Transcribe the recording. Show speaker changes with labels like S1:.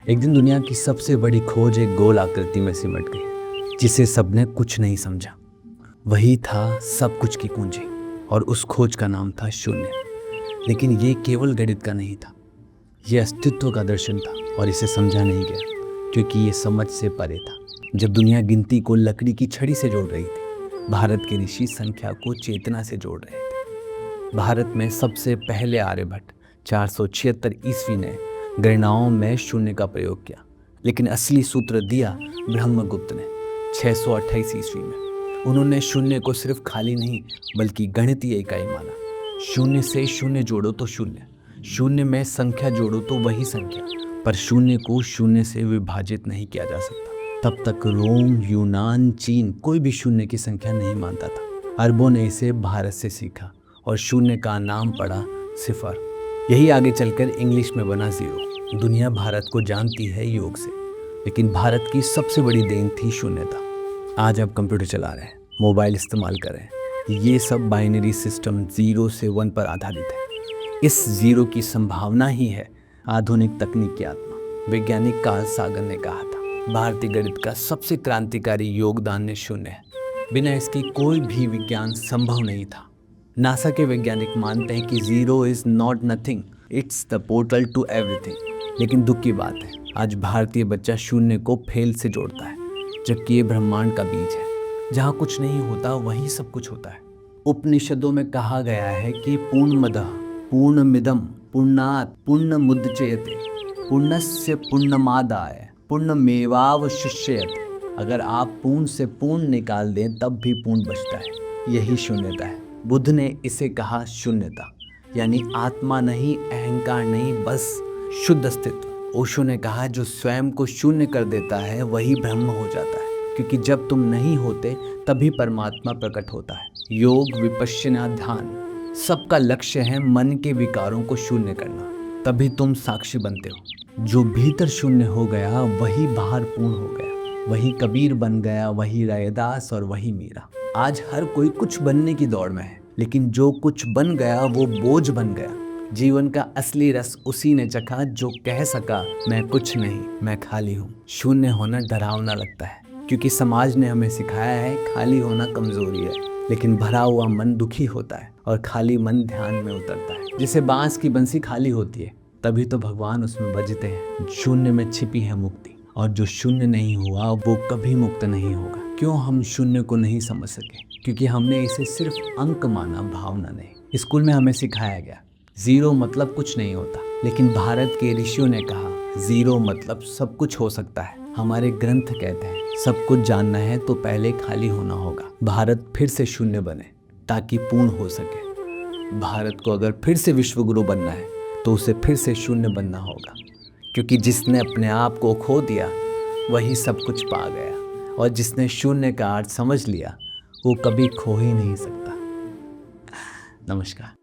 S1: एक दिन दुनिया की सबसे बड़ी खोज एक गोल आकृति में सिमट गई, जिसे सबने कुछ नहीं समझा। वही था सब कुछ की कुंजी, और उस खोज का नाम था शून्य। लेकिन ये केवल गणित का नहीं था, ये अस्तित्व का दर्शन था, और इसे समझा नहीं गया क्योंकि ये समझ से परे था। जब दुनिया गिनती को लकड़ी की छड़ी से जोड़ रही थी, भारत के ऋषि संख्या को चेतना से जोड़ रहे थे। भारत में सबसे पहले आर्यभट्ट 476 ईस्वी ने गणनाओं में शून्य का प्रयोग किया, लेकिन असली सूत्र दिया ब्रह्मगुप्त ने 628 ईस्वी में। उन्होंने शून्य को सिर्फ खाली नहीं बल्कि गणितीय इकाई माना। शून्य से शून्य जोड़ो तो शून्य, शून्य में संख्या जोड़ो तो वही संख्या, पर शून्य को शून्य से विभाजित नहीं किया जा सकता। तब तक रोम, यूनान, चीन कोई भी शून्य की संख्या नहीं मानता था। अरबों ने इसे भारत से सीखा और शून्य का नाम पड़ा सिफर। यही आगे चलकर इंग्लिश में बना जीरो। दुनिया भारत को जानती है योग से, लेकिन भारत की सबसे बड़ी देन थी शून्यता। आज आप कंप्यूटर चला रहे हैं, मोबाइल इस्तेमाल कर रहे हैं, ये सब बाइनरी सिस्टम 0 से 1 पर आधारित है। इस जीरो की संभावना ही है आधुनिक तकनीक की आत्मा। वैज्ञानिक कार्ल सागर ने कहा था, भारतीय गणित का सबसे क्रांतिकारी योगदान शून्य है। बिना इसकी कोई भी विज्ञान संभव नहीं था। नासा के वैज्ञानिक मानते हैं कि zero is not nothing, it's the portal to everything. लेकिन दुख की बात है, आज भारतीय बच्चा शून्य को फेल से जोड़ता है, जबकि ये ब्रह्मांड का बीज है। जहाँ कुछ नहीं होता वहीं सब कुछ होता है। उपनिषदों में कहा गया है कि पूर्णमदः पूर्णमिदं पूर्णात् पूर्णमुदच्यते पूर्णस्य पूर्णमादाय पूर्णमेवावशिष्यते। अगर आप पूर्ण से पूर्ण निकाल दें तब भी पूर्ण बचता है। यही शून्यता है। बुद्ध ने इसे कहा शून्यता, यानी आत्मा नहीं, अहंकार नहीं, बस शुद्ध अस्तित्व। ओशो ने कहा, जो स्वयं को शून्य कर देता है वही ब्रह्म हो जाता है, क्योंकि जब तुम नहीं होते तभी परमात्मा प्रकट होता है। योग, विपश्यना, ध्यान, सबका लक्ष्य है मन के विकारों को शून्य करना, तभी तुम साक्षी बनते हो। जो भीतर शून्य हो गया वही बाहर पूर्ण हो गया। वही कबीर बन गया, वही रैदास और वही मीरा। आज हर कोई कुछ बनने की दौड़ में है, लेकिन जो कुछ बन गया वो बोझ बन गया। जीवन का असली रस उसी ने चखा जो कह सका, मैं कुछ नहीं, मैं खाली हूँ। शून्य होना डरावना लगता है, क्योंकि समाज ने हमें सिखाया है खाली होना कमजोरी है। लेकिन भरा हुआ मन दुखी होता है और खाली मन ध्यान में उतरता है। जैसे बांस की बंसी खाली होती है, तभी तो भगवान उसमें बजते हैं। शून्य में छिपी है मुक्ति, और जो शून्य नहीं हुआ वो कभी मुक्त नहीं होगा। क्यों हम शून्य को नहीं समझ सके? क्योंकि हमने इसे सिर्फ अंक माना, भावना नहीं। स्कूल में हमें सिखाया गया जीरो मतलब कुछ नहीं होता, लेकिन भारत के ऋषियों ने कहा जीरो मतलब सब कुछ हो सकता है। हमारे ग्रंथ कहते हैं सब कुछ जानना है तो पहले खाली होना होगा। भारत फिर से शून्य बने ताकि पूर्ण हो सके। भारत को अगर फिर से विश्व गुरु बनना है तो उसे फिर से शून्य बनना होगा, क्योंकि जिसने अपने आप को खो दिया वही सब कुछ पा गया, और जिसने शून्य का अर्थ समझ लिया वो कभी खो ही नहीं सकता। नमस्कार।